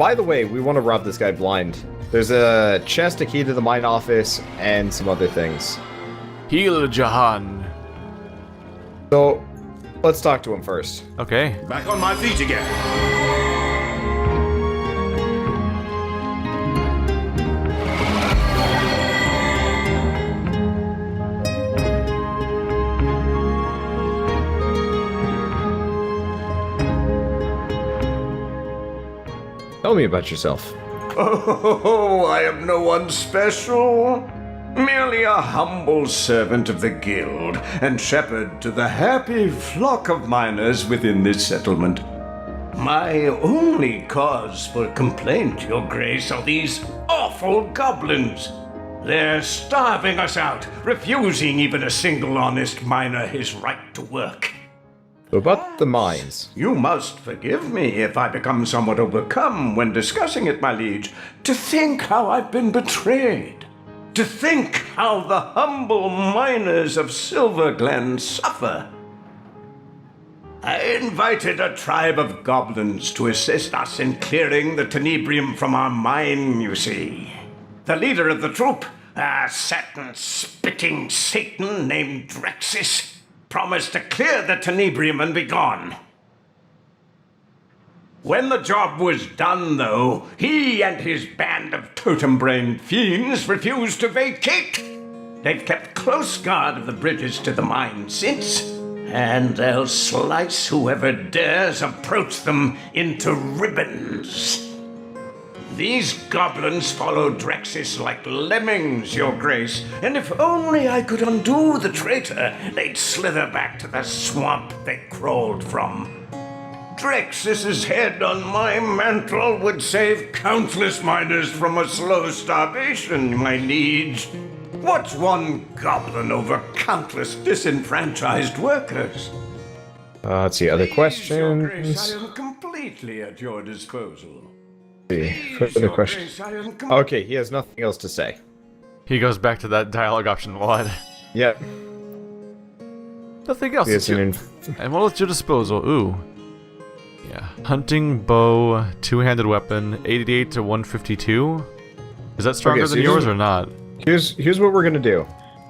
by the way, we want to rob this guy blind. There's a chest, a key to the mine office, and some other things. Heal Jahan. So, let's talk to him first. Okay. Back on my feet again. Tell me about yourself. Oh, I am no one special. Merely a humble servant of the guild and shepherd to the happy flock of miners within this settlement. My only cause for complaint, Your Grace, are these awful goblins. They're starving us out, refusing even a single honest miner his right to work. About the mines. You must forgive me if I become somewhat overcome when discussing it, my liege. To think how I've been betrayed. To think how the humble miners of Silverglen suffer. I invited a tribe of goblins to assist us in clearing the tenebrium from our mine, you see. The leader of the troop, a satin-spitting Satan named Drexis, promised to clear the tenebrium and be gone. When the job was done, though, he and his band of totem-brained fiends refused to vacate. They've kept close guard of the bridges to the mine since, and they'll slice whoever dares approach them into ribbons. These goblins follow Drexis like lemmings, Your Grace, and if only I could undo the traitor, they'd slither back to the swamp they crawled from. Drexis's head on my mantle would save countless miners from a slow starvation, my liege. What's one goblin over countless disenfranchised workers? Let's see, other questions? Your Grace, I am completely at your disposal. Further questions. Okay, he has nothing else to say. He goes back to that dialogue option what? Yep. Nothing else. Yes, And what at your disposal? Ooh. Yeah. Hunting bow, two-handed weapon, 88 to 152. Is that stronger than yours or not? Here's what we're gonna do.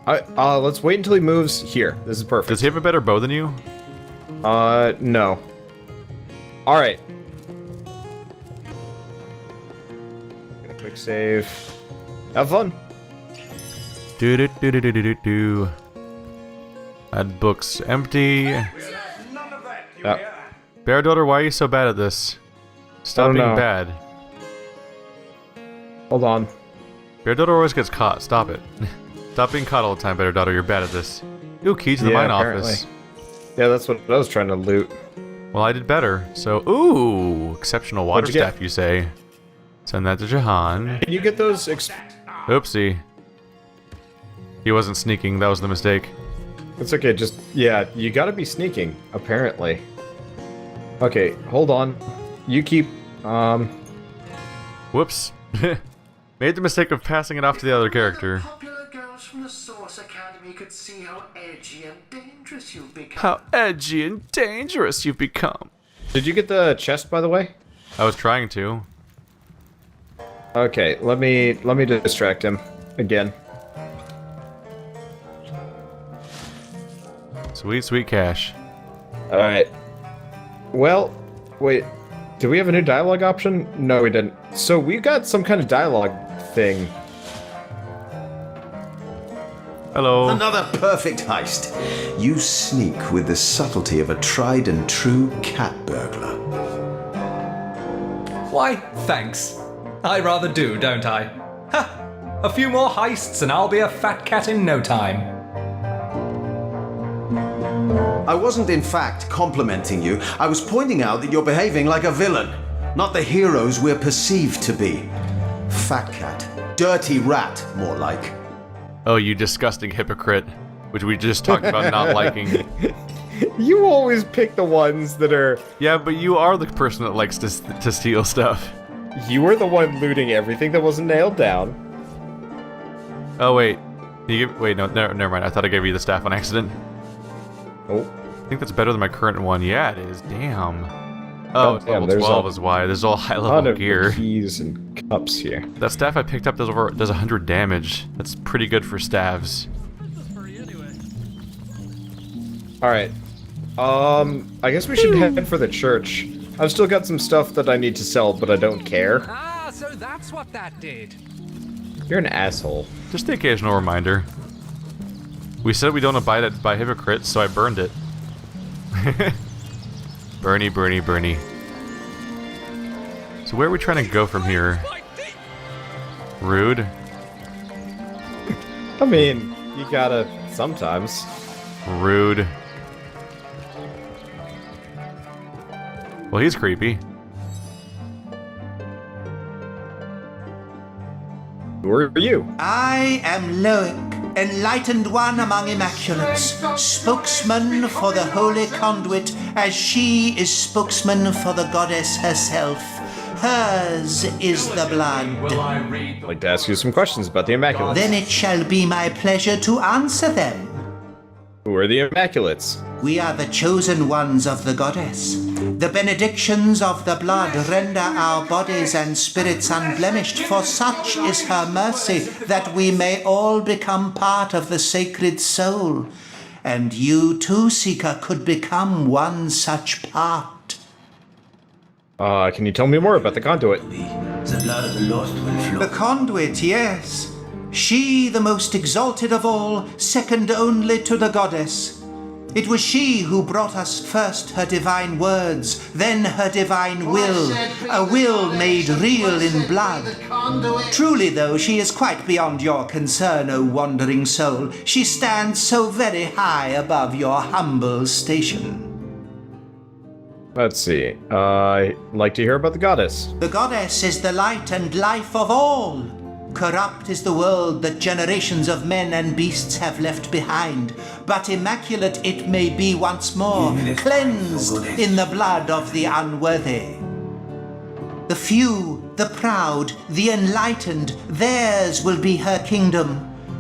Let's wait until he moves here. This is perfect. Does he have a better bow than you? No. Alright. Quick save. Have fun. Do do do do do do do. Add books empty. None of that, you hear? Bear daughter, why are you so bad at this? Stop Oh, being no. bad. Hold on. Bear daughter always gets caught. Stop it. Stop being caught all the time, bear daughter. You're bad at this. Ooh, key to the mine office. Yeah, that's what I was trying to loot. Well, I did better. So, ooh, exceptional water What'd you staff, you say? Send that to Jahan. Can you get those? Oopsie. He wasn't sneaking. That was the mistake. It's okay. Just yeah, you gotta be sneaking. Apparently. Okay, hold on. You keep. Whoops. Made the mistake of passing it off to the other character. Popular girls from the Source Academy could see how edgy and dangerous you've become. How edgy and dangerous you've become. Did you get the chest, by the way? I was trying to. Okay, let me distract him again. Sweet, sweet cash. All right. Well, wait. Did we have a new dialogue option? No, we didn't. So we got some kind of dialogue thing. Hello. Another perfect heist. You sneak with the subtlety of a tried and true cat burglar. Why, thanks. I rather do, don't I? Ha! A few more heists and I'll be a fat cat in no time. I wasn't in fact complimenting you. I was pointing out that you're behaving like a villain, not the heroes we're perceived to be. Fat cat. Dirty rat, more like. Oh, you disgusting hypocrite. Which we just talked about not liking. You always pick the ones that are... Yeah, but you are the person that likes to steal stuff. You were the one looting everything that wasn't nailed down. Oh, wait. Wait, no, never mind. I thought I gave you the staff on accident. Oh. I think that's better than my current one. Yeah, it is. Damn. Oh, damn, level there's 12 a is why. There's all high ton level of gear. keys and cups here. That staff I picked up does 100 damage. That's pretty good for staves. Alright. I guess we should head for the church. I've still got some stuff that I need to sell, but I don't care. Ah, so that's what that did. You're an asshole. Just the occasional reminder. We said we don't abide by hypocrites, so I burned it. Bernie, Bernie, Bernie. So where are we trying to go from here? Rude. I mean, you gotta sometimes. Rude. Well, he's creepy. Who are you? I am Loic, enlightened one among immaculates, spokesman for the holy conduit, as she is spokesman for the goddess herself. Hers is the blood. I'd like to ask you some questions about the Immaculates. Then it shall be my pleasure to answer them. Who are the Immaculates? We are the chosen ones of the goddess. The benedictions of the blood render our bodies and spirits unblemished, for such is her mercy, that we may all become part of the sacred soul. And you too, Seeker, could become one such part. Can you tell me more about the conduit? The blood of the lost will flow. The conduit, yes. She, the most exalted of all, second only to the goddess. It was she who brought us first her divine words, then her divine will, a will made real in blood. Truly, though, she is quite beyond your concern, O wandering soul. She stands so very high above your humble station. Let's see. I'd like to hear about the goddess. The goddess is the light and life of all. Corrupt is the world that generations of men and beasts have left behind, but immaculate it may be once more, cleansed in the blood of the unworthy. The few, the proud, the enlightened, theirs will be her kingdom.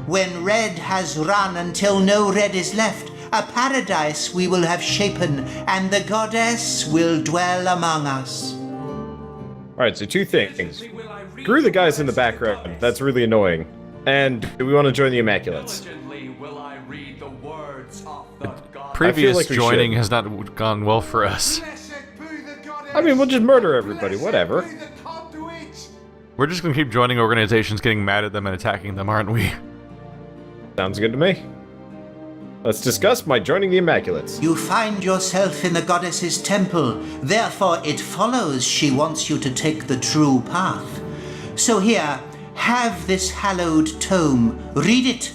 When red has run until no red is left, a paradise we will have shapen, and the goddess will dwell among us. Alright, so two things. Screw the guys in the background, that's really annoying. And do we want to join the Immaculates? Previous like we joining should. has not gone well for us. I mean, we'll just murder everybody, whatever. We're just gonna keep joining organizations, getting mad at them and attacking them, aren't we? Sounds good to me. Let's discuss my joining the Immaculates. You find yourself in the goddess's temple, therefore it follows she wants you to take the true path. So here, have this hallowed tome, read it,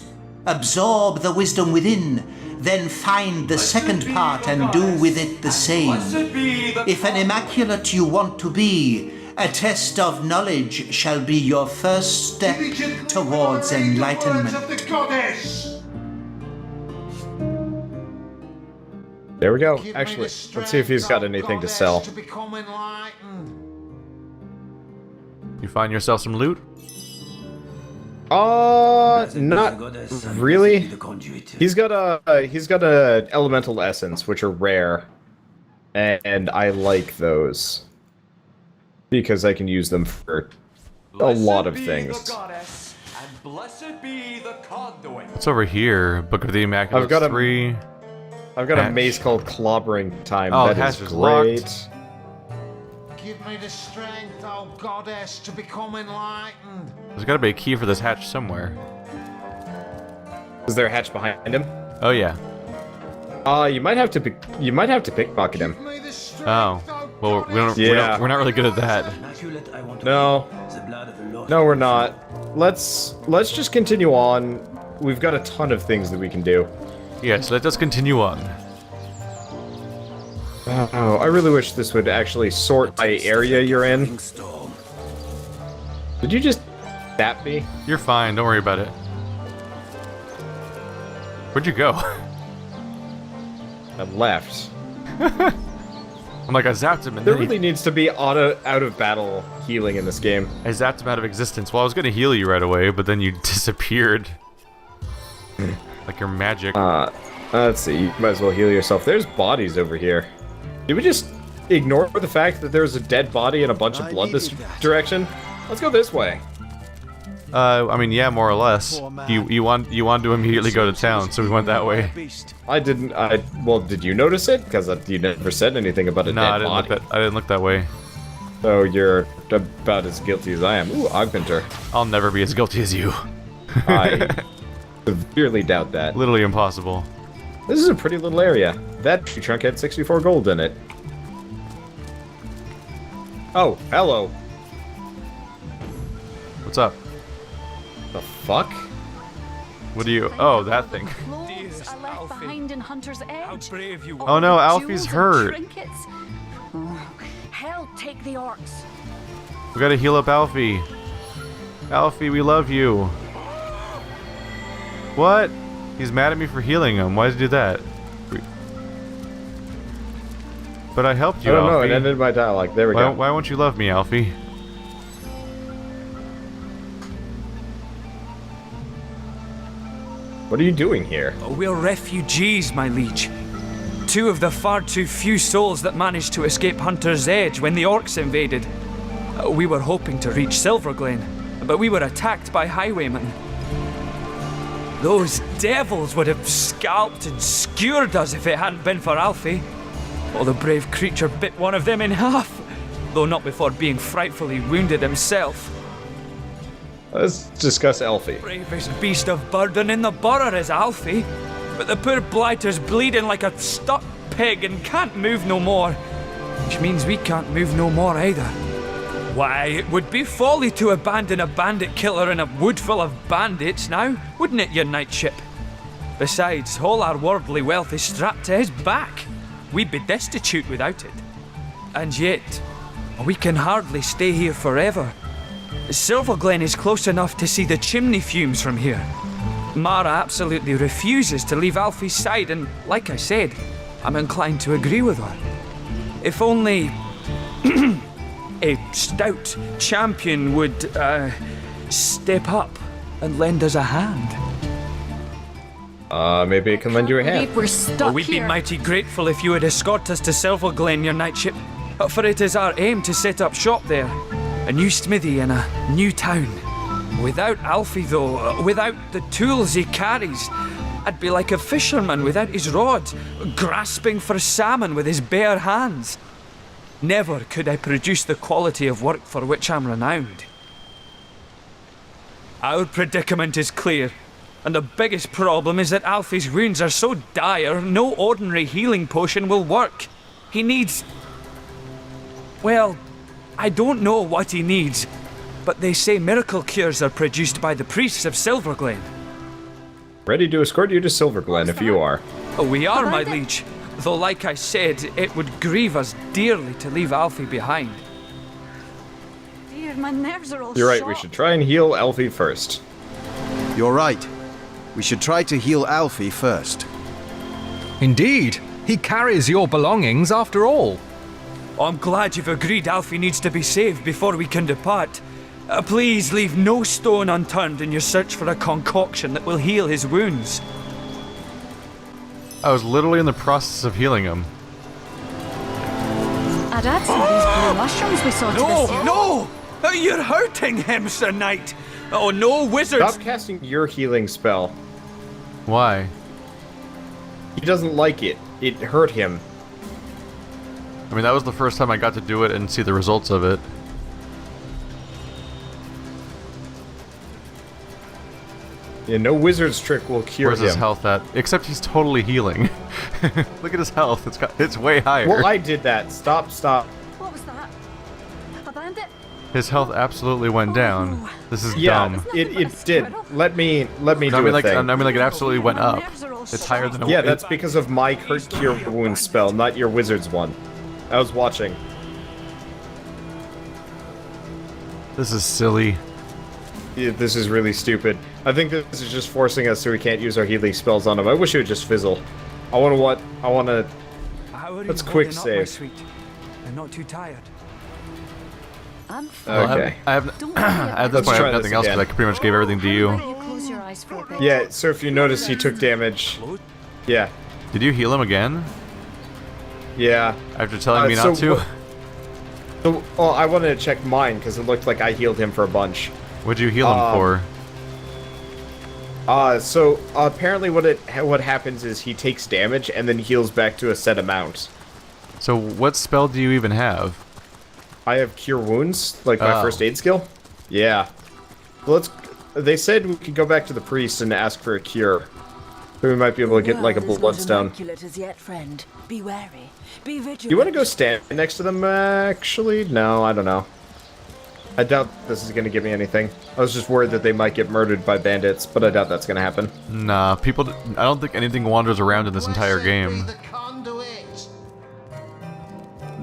absorb the wisdom within, then find the second part and do with it the same. If an immaculate you want to be, a test of knowledge shall be your first step towards enlightenment. There we go. Actually, let's see if he's got anything to sell. You find yourself some loot? Not really. He's got a elemental essence, which are rare, and I like those because I can use them for a lot of things. What's over here? Book of the Immaculate I've got a- 3. I've got a Hatch. maze called Clobbering Time. Oh, that the hatch is is great. locked. Give me the strength, oh goddess, to become enlightened. There's gotta be a key for this hatch somewhere. Is there a hatch behind him? Oh yeah. You might have to pickpocket him. Give me the strength, Oh. oh Well, Yeah. we're not really good at that. Immaculate, I want to No. be the blood of the lost. No, we're not. Let's just continue on. We've got a ton of things that we can do. Yes, let us continue on. Oh, I really wish this would actually sort by area you're in. Storm. Did you just zap me? You're fine, don't worry about it. Where'd you go? I left. I'm like, I zapped him and There then really needs to be out of battle healing in this game. I zapped him out of existence. Well, I was gonna heal you right away, but then you disappeared. Like your magic. Let's see. You might as well heal yourself. There's bodies over here. Did we just ignore the fact that there's a dead body and a bunch of blood this direction? Let's go this way. I mean, yeah, more or less. You want to immediately go to town, so we went that way. I didn't. Well, did you notice it? Because you never said anything about a dead body. I didn't look that way. So you're about as guilty as I am. Ooh, Augmenter. I'll never be as guilty as you. I severely doubt that. Literally impossible. This is a pretty little area. That tree trunk had 64 gold in it. Oh, hello. What's up? The fuck? What do you... Oh, that thing. Clothes are left behind in Hunter's Edge. Oh no, Alfie's Jewels and hurt. trinkets. Oh, hell, take the orcs. We gotta heal up Alfie. Alfie, we love you. What? He's mad at me for healing him. Why did he do that? But I helped you, I don't know, Alfie. it ended my dialogue. There we go. Why won't you love me, Alfie? What are you doing here? We're refugees, my liege. Two of the far too few souls that managed to escape Hunter's Edge when the orcs invaded. We were hoping to reach Silverglen, but we were attacked by highwaymen. Those devils would have scalped and skewered us if it hadn't been for Alfie. Well, the brave creature bit one of them in half, though not before being frightfully wounded himself. Let's discuss Alfie. Bravest beast of burden in the borough is Alfie, but the poor blighter's bleeding like a stuck pig and can't move no more, which means we can't move no more either. Why, it would be folly to abandon a bandit killer in a wood full of bandits now, wouldn't it, your knightship? Besides, all our worldly wealth is strapped to his back. We'd be destitute without it. And yet, we can hardly stay here forever. Silverglen is close enough to see the chimney fumes from here. Mara absolutely refuses to leave Alfie's side, and like I said, I'm inclined to agree with her. If only a stout champion would step up and lend us a hand. Maybe I can lend you a hand. We're stuck We'd be here. mighty grateful if you would escort us to Silverglen, your knightship, for it is our aim to set up shop there. A new smithy in a new town. Without Alfie, though, without the tools he carries, I'd be like a fisherman without his rod, grasping for salmon with his bare hands. Never could I produce the quality of work for which I'm renowned. Our predicament is clear, and the biggest problem is that Alfie's wounds are so dire, no ordinary healing potion will work. He needs... well, I don't know what he needs, but they say miracle cures are produced by the priests of Silverglen. Ready to escort you to Silverglen if you are. We are, my liege. Though, like I said, it would grieve us dearly to leave Alfie behind. Dear, my nerves are all You're right, shot. we should try and heal Alfie first. You're right. We should try to heal Alfie first. Indeed. He carries your belongings after all. I'm glad you've agreed Alfie needs to be saved before we can depart. Please leave no stone unturned in your search for a concoction that will heal his wounds. I was literally in the process of healing him. I'd add some of these blue mushrooms we saw to this. No! You're hurting him, Sir Knight! Oh no, wizards! Stop casting your healing spell. Why? He doesn't like it. It hurt him. I mean, that was the first time I got to do it and see the results of it. Yeah, no wizard's trick will cure Where's him. his health at? Except he's totally healing. Look at his health. It's way higher. Well, I did that. Stop. What was that? A bandit? His health absolutely went down. This is Yeah, dumb. it did. Let me do I mean, a like, thing. I mean, like, it absolutely went up. It's higher than a Yeah, that's because of my Hurt Cure Wounds spell, not your wizard's one. I was watching. This is silly. Yeah, this is really stupid. I think this is just forcing us so we can't use our healing spells on him. I wish it would just fizzle. I wanna... Let's quick save. I'm not too tired. I'm fine. Okay. I have Don't worry about at this Let's point, I try have nothing this else again. because I pretty much gave everything to you. Why don't you close your eyes for a bit? Yeah, so if you notice, he took damage. Yeah. Did you heal him again? Yeah. After telling me not to? So, well, I wanted to check mine, because it looked like I healed him for a bunch. What'd you heal him for? So apparently what happens is he takes damage and then heals back to a set amount. So what spell do you even have? I have Cure Wounds, like my first aid skill. Yeah. Well, they said we could go back to the priest and ask for a cure. So we might be able to get like a bloodstone. Immaculate as yet, friend. Be wary. Be vigilant. You want to go stand next to them, actually? No, I don't know. I doubt this is going to give me anything. I was just worried that they might get murdered by bandits, but I doubt that's going to happen. Nah, people... I don't think anything wanders around in this entire game.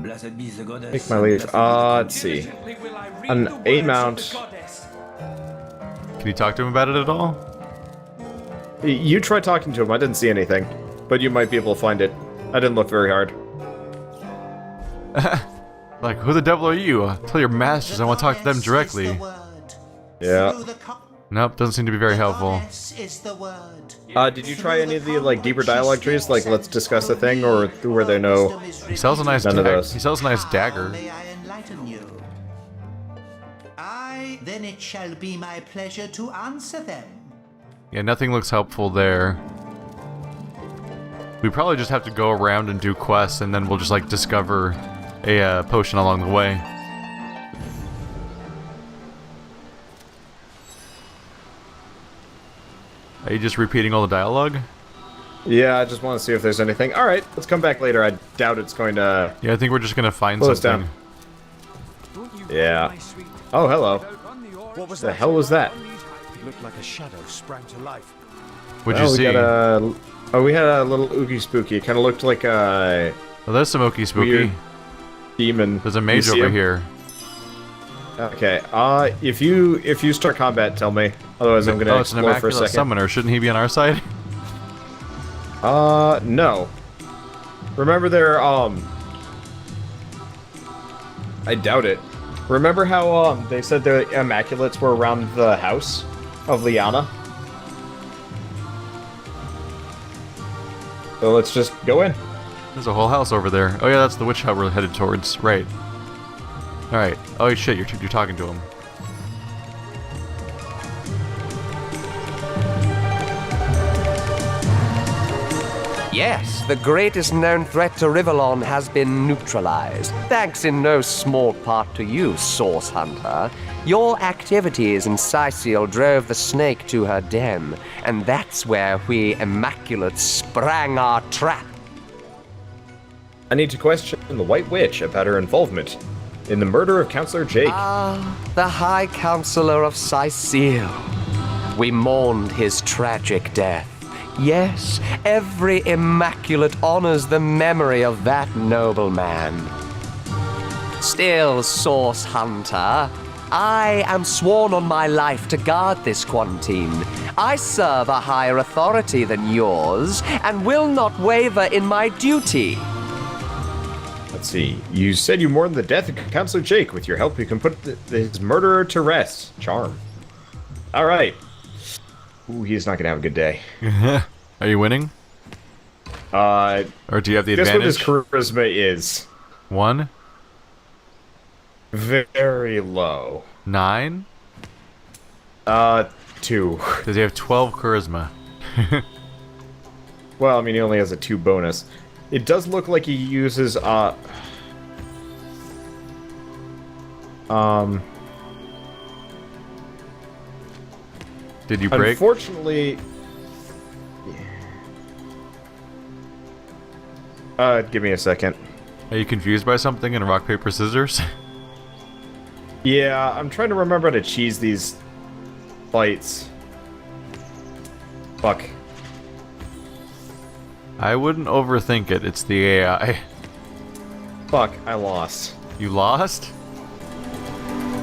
Take my leave. Let's see. An 8 mount. Can you talk to him about it at all? You try talking to him. I didn't see anything. But you might be able to find it. I didn't look very hard. Like, who the devil are you? Tell your masters I want to talk to them directly. Yeah. Nope, doesn't seem to be very helpful. Did you try any of the, like, deeper dialogue trees? Like, let's discuss a thing, or were there no... He sells a nice He sells a nice dagger. Then it shall be my pleasure to answer them. Yeah, nothing looks helpful there. We probably just have to go around and do quests, and then we'll just, like, discover a potion along the way. Are you just repeating all the dialogue? Yeah, I just want to see if there's anything. Alright, let's come back later. I doubt it's going to... Yeah, I think we're just going to find something. Yeah. Oh, hello. What was the hell was that? It looked like a shadow sprang to life. What'd you see? We had a little oogie spooky. It kind of looked like a... Well, there's some oogie spooky. Demon. There's a mage over here. Okay. If you start combat, tell me. Otherwise, I'm gonna explore for a second. It's an immaculate summoner. Shouldn't he be on our side? No. Remember there. I doubt it. Remember how they said the immaculates were around the house of Liana? So let's just go in. There's a whole house over there. Oh yeah, that's the witch hut we're headed towards. Right. Alright. Oh shit, you're talking to him. Yes, the greatest known threat to Rivellon has been neutralized. Thanks in no small part to you, Source Hunter. Your activities in Sicil drove the snake to her den, and that's where we Immaculates sprang our trap. I need to question the White Witch about her involvement in the murder of Counselor Jake. The High Counselor of Sicil. We mourned his tragic death. Yes, every Immaculate honors the memory of that noble man. Still, Source Hunter, I am sworn on my life to guard this Quantine. I serve a higher authority than yours, and will not waver in my duty. Let's see. You said you mourned the death of Counselor Jake. With your help, you can put his murderer to rest. Charm. All right. Ooh, he's not gonna have a good day. Are you winning? Or do you have the advantage? Guess what his charisma is? 1? Very low. 9? 2. Does he have 12 charisma? Well, I mean, he only has a 2 bonus. It does look like he uses, Did you break? Unfortunately... give me a second. Are you confused by something in rock, paper, scissors? Yeah, I'm trying to remember how to cheese these fights. Fuck. I wouldn't overthink it. It's the AI. Fuck, I lost. You lost?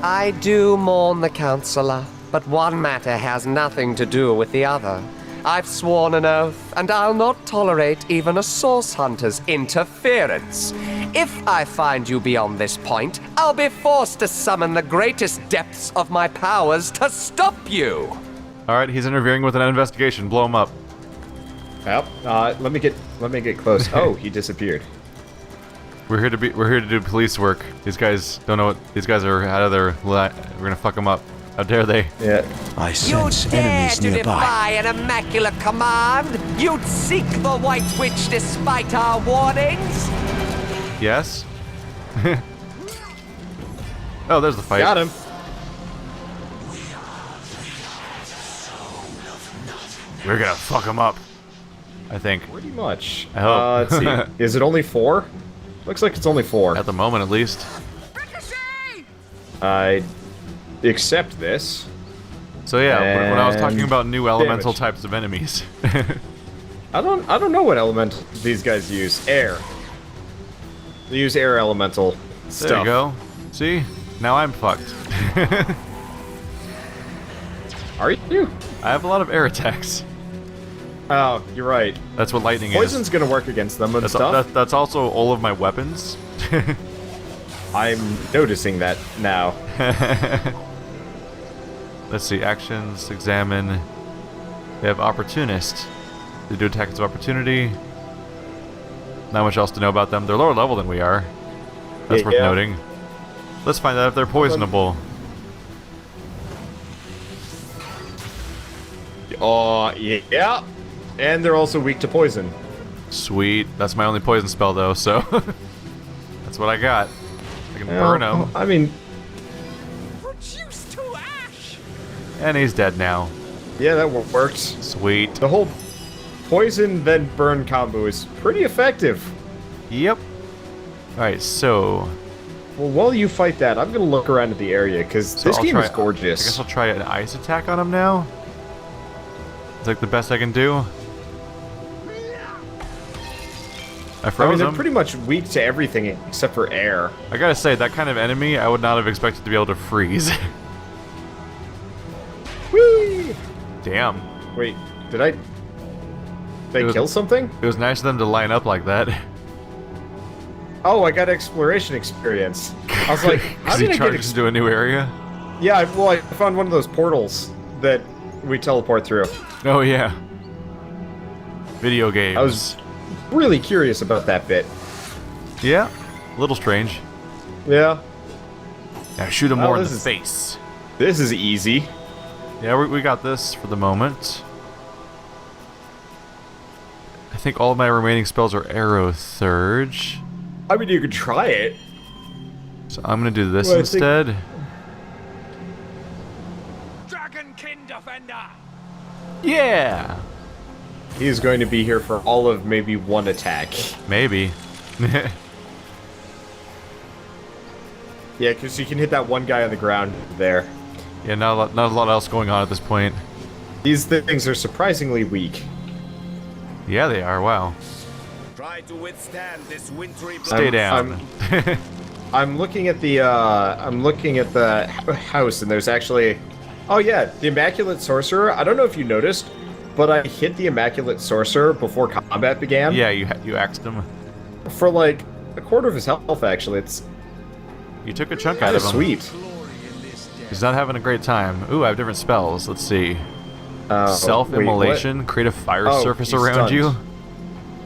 I do mourn the Counselor, but one matter has nothing to do with the other. I've sworn an oath, and I'll not tolerate even a Source Hunter's interference. If I find you beyond this point, I'll be forced to summon the greatest depths of my powers to stop you! Alright, he's interfering with an investigation. Blow him up. Well, let me get close. Oh, he disappeared. We're here to do police work. These guys don't know what. These guys are out of their. We're gonna fuck them up. How dare they? Yeah. I sense enemies to nearby. defy an immaculate command? You'd seek the White Witch despite our warnings? Yes. Oh, there's the fight. Got him. We're gonna fuck him up. I think. Pretty much. I hope. Let's see. Is it only 4? Looks like it's only 4. At the moment, at least. I accept this. So yeah, when I was talking And about new elemental damage. types of enemies. I don't know what element these guys use. Air. They use air elemental stuff. There you go. See? Now I'm fucked. Are you? I have a lot of air attacks. Oh, you're right. That's what lightning Poison's is. gonna work against them and That's, stuff. that's also all of my weapons. I'm noticing that now. Let's see, actions, examine. They have opportunist. They do attacks of opportunity. Not much else to know about them. They're lower level than we are. That's worth Yeah. noting. Let's find out if they're poisonable. Oh, yeah. And they're also weak to poison. Sweet. That's my only poison spell though, so that's what I got. I can burn him. I mean, And he's dead now. yeah, that worked. Sweet. The whole poison then burn combo is pretty effective. Yep. Alright, so... Well, while you fight that, I'm gonna look around at the area, because this I'll game try- is gorgeous. I guess I'll try an ice attack on him now. It's like the best I can do. I I froze mean, they're him. pretty much weak to everything except for air. I gotta say, that kind of enemy, I would not have expected to be able to freeze. Whee! Damn. Wait, did I kill something? It was nice of them to line up like that. Oh, I got exploration experience. I was like, how Because did he I get charges into a new area? Yeah, I found one of those portals that we teleport through. Oh, yeah. Video games. I was really curious about that bit. Yeah, a little strange. Yeah. Yeah, shoot him more in this the is- face. This is easy. Yeah, we got this for the moment. I think all of my remaining spells are arrow surge. I mean, you could try it. So I'm gonna do this Well, I think- instead. Dragonkin Defender! Yeah! He's going to be here for all of maybe one attack. Maybe. Yeah, because you can hit that one guy on the ground there. Yeah, not a lot else going on at this point. These things are surprisingly weak. Yeah, they are. Wow. Try to withstand this wintry Stay down. I'm looking at the house, and there's actually, oh yeah, the Immaculate Sorcerer. I don't know if you noticed, but I hit the Immaculate Sorcerer before combat began. Yeah, you axed him. For like a quarter of his health, actually. It's You took a chunk out kind of of him. sweet. He's not having a great time. Ooh, I have different spells. Let's see. Wait, Self-immolation. what? Create a fire Oh, surface he's around stunned. you.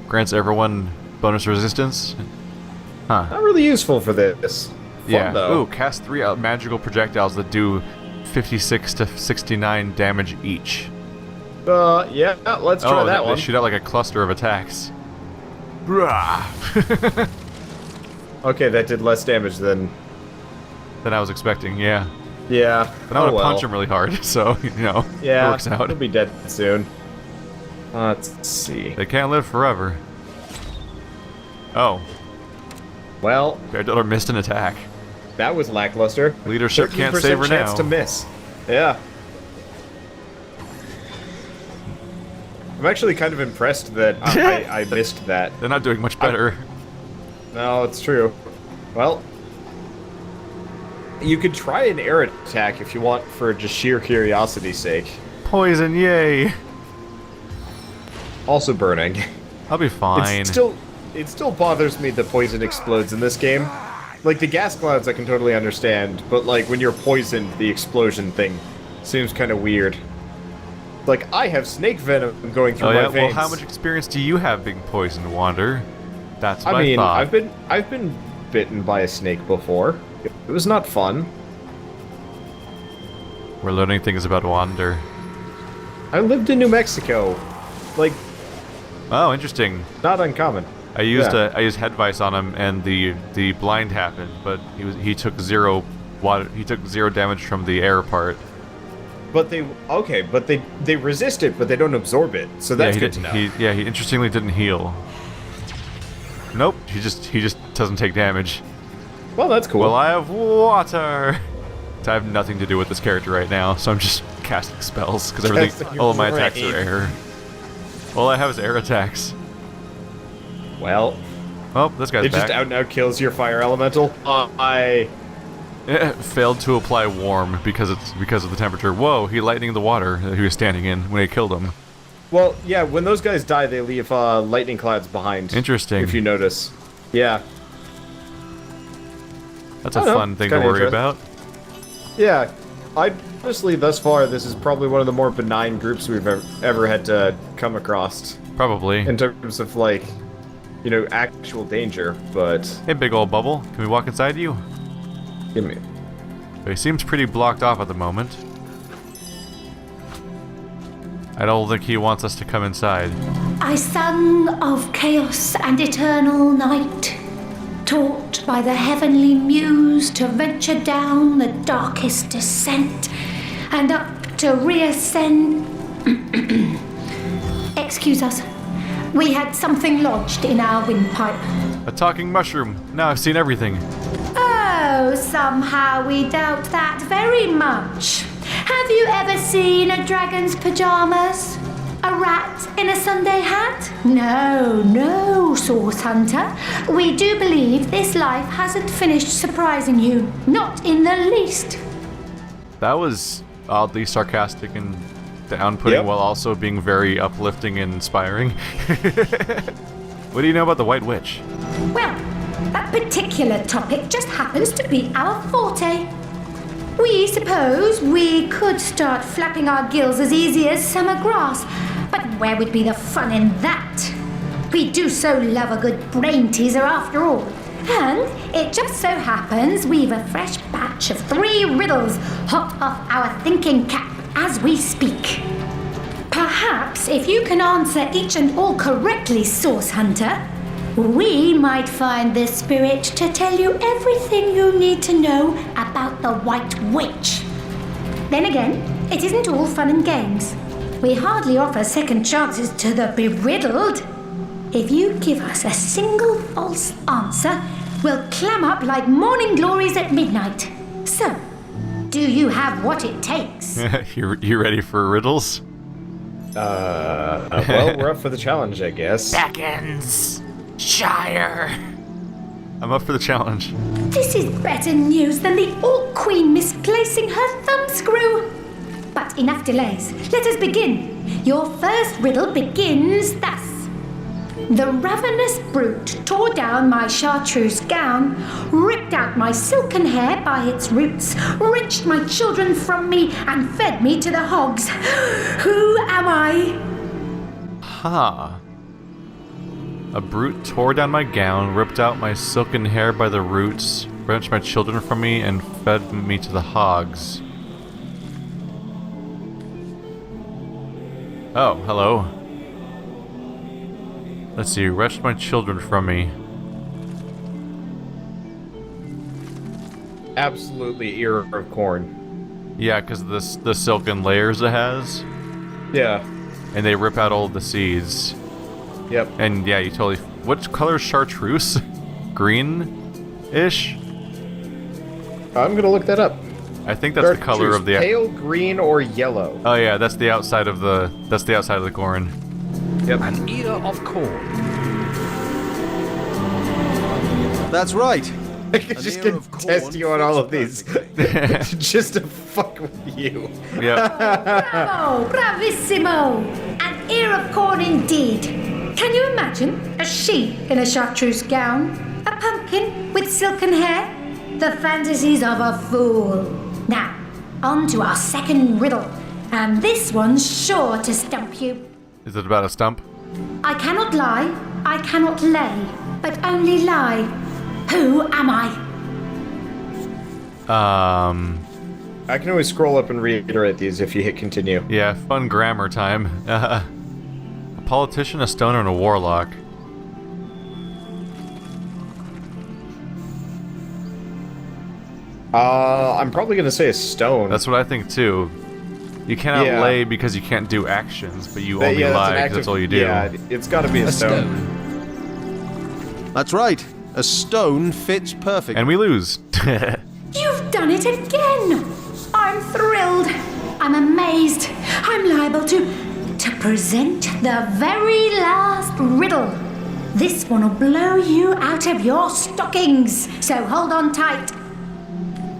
Grants everyone bonus resistance. Huh. Not really useful for this. Fun, Yeah. though. Ooh, cast 3 magical projectiles that do 56 to 69 damage each. Yeah, let's try that they one. shoot out like a cluster of attacks. Brah. Okay, that did less damage than I was expecting, yeah. Yeah. But I want to punch him really hard, so, you know, Yeah, it works out. he'll be dead soon. Let's see. They can't live forever. Oh. Well, Granddaughter missed an attack. that was lackluster. Leadership can't 13% save her chance now. to miss. Yeah. I'm actually kind of impressed that I missed that. They're not doing much better. No, it's true. Well, you could try an air attack if you want for just sheer curiosity's sake. Poison, yay! Also burning. I'll be fine. It still bothers me that poison explodes in this game. Like, the gas clouds I can totally understand, but like, when you're poisoned, the explosion thing seems kind of weird. Like, I have snake venom going through Oh my yeah, veins. well how much experience do you have being poisoned, Wander? That's what I thought. I've been bitten by a snake before. It was not fun. We're learning things about Wander. I lived in New Mexico. Like, oh, interesting. Not uncommon. I used head vice on him, and the blind happened, but he took 0 water. He took 0 damage from the air part. But they resist it, but they don't absorb it. So that's good to know. He interestingly didn't heal. Nope, he just doesn't take damage. Well, that's cool. Well, I have water. I have nothing to do with this character right now, so I'm just casting spells because everything, all of my attacks are air. All I have is air attacks. Well, this guy's back. It just out and out kills your fire elemental. I failed to apply warm because of the temperature. Whoa, he lightning the water that he was standing in when I killed him. Well, yeah, when those guys die, they leave lightning clouds behind. Interesting. If you notice. Yeah. That's a fun thing to worry about. Yeah. Honestly, thus far, this is probably one of the more benign groups we've ever had to come across. Probably. In terms of, like, you know, actual danger, but... Hey, big old bubble. Can we walk inside you? Give me... He seems pretty blocked off at the moment. I don't think he wants us to come inside. I sung of chaos and eternal night, taught by the heavenly muse to venture down the darkest descent and up to reascend. Excuse us. We had something lodged in our windpipe. A talking mushroom. Now I've seen everything. Oh, somehow we doubt that very much. Have you ever seen a dragon's pajamas? A rat in a Sunday hat? No, Source Hunter. We do believe this life hasn't finished surprising you. Not in the least. That was oddly sarcastic and down-putting while also being very uplifting and inspiring. What do you know about the White Witch? Well, that particular topic just happens to be our forte. We suppose we could start flapping our gills as easy as summer grass, but where would be the fun in that? We do so love a good brain teaser after all. And it just so happens we've a fresh batch of 3 riddles hot off our thinking cap as we speak. Perhaps if you can answer each and all correctly, Source Hunter, we might find the spirit to tell you everything you need to know about the White Witch. Then again, it isn't all fun and games. We hardly offer second chances to the beriddled. If you give us a single false answer, we'll clam up like morning glories at midnight. So, do you have what it takes? You ready for riddles? Well, we're up for the challenge, I guess. Seconds. Shire. I'm up for the challenge. This is better news than the Orc Queen misplacing her thumbscrew. But enough delays. Let us begin. Your first riddle begins thus. The ravenous brute tore down my chartreuse gown, ripped out my silken hair by its roots, wrenched my children from me, and fed me to the hogs. Who am I? A brute tore down my gown, ripped out my silken hair by the roots, wrenched my children from me, and fed me to the hogs. Oh, hello. Let's see, wrenched my children from me. Absolutely ear of corn. Yeah, because the silken layers it has. Yeah. And they rip out all of the seeds. Yep. And yeah, you totally... What color is chartreuse? Green-ish? I'm gonna look that up. I think that's the color of the... Pale green or yellow. Oh yeah, that's the outside of the... That's the outside of the corn. Yep. An ear of corn. That's right. I could just test you on all of these. Just to fuck with you. Yep. Bravo! Bravissimo! An ear of corn indeed. Can you imagine a sheep in a chartreuse gown? A pumpkin with silken hair? The fantasies of a fool. Now, on to our second riddle. And this one's sure to stump you. Is it about a stump? I cannot lie, I cannot lay. but only lie. Who am I? I can always scroll up and reiterate these if you hit continue. Yeah, fun grammar time. A politician, a stoner, and a warlock. I'm probably gonna say a stone. That's what I think too. You cannot lay because you can't do actions, but you only lie because that's all you do. Yeah, it's gotta be a stone. That's right. A stone fits perfectly. And we lose. You've done it again! I'm thrilled. I'm amazed. I'm liable to present the very last riddle. This one will blow you out of your stockings, so hold on tight.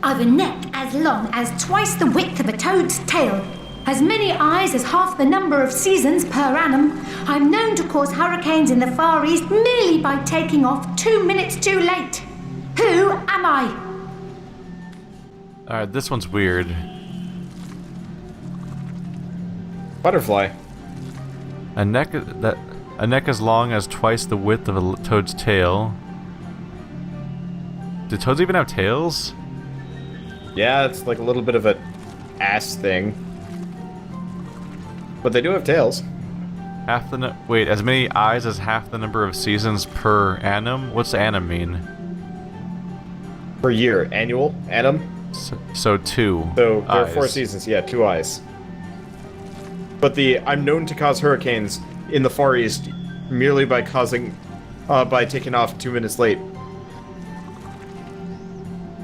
I've a neck as long as twice the width of a toad's tail, as many eyes as half the number of seasons per annum. I'm known to cause hurricanes in the Far East merely by taking off 2 minutes too late. Who am I? Alright, this one's weird. Butterfly. A neck as long as twice the width of a toad's tail. Do toads even have tails? Yeah, it's like a little bit of a ass thing. But they do have tails. Wait, as many eyes as half the number of seasons per annum? What's annum mean? Per year. Annual? Annum? So 2 So there are eyes. 4 seasons, yeah, 2 eyes. But I'm known to cause hurricanes in the Far East merely by taking off 2 minutes late.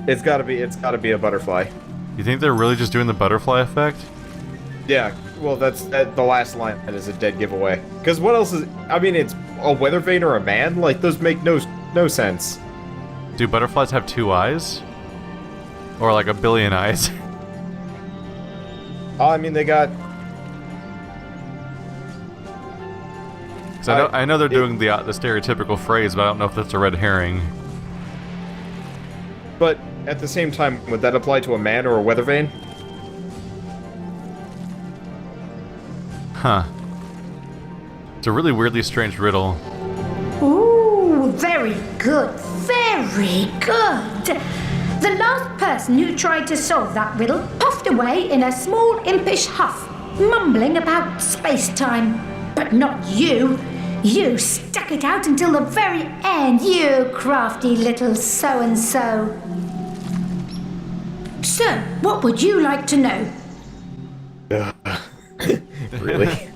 It's gotta be a butterfly. You think they're really just doing the butterfly effect? Yeah, well, that's the last line. That is a dead giveaway. Because what else is? I mean, it's a weather vane or a man. Like those make no sense. Do butterflies have 2 eyes? Or like a billion eyes? I mean, they got. I know they're doing the stereotypical phrase, but I don't know if that's a red herring. But at the same time, would that apply to a man or a weather vane? Huh. It's a really weirdly strange riddle. Ooh, very good. Very good. The last person who tried to solve that riddle puffed away in a small impish huff, mumbling about space-time. But not you. You stuck it out until the very end, you crafty little so-and-so. So, what would you like to know? Really?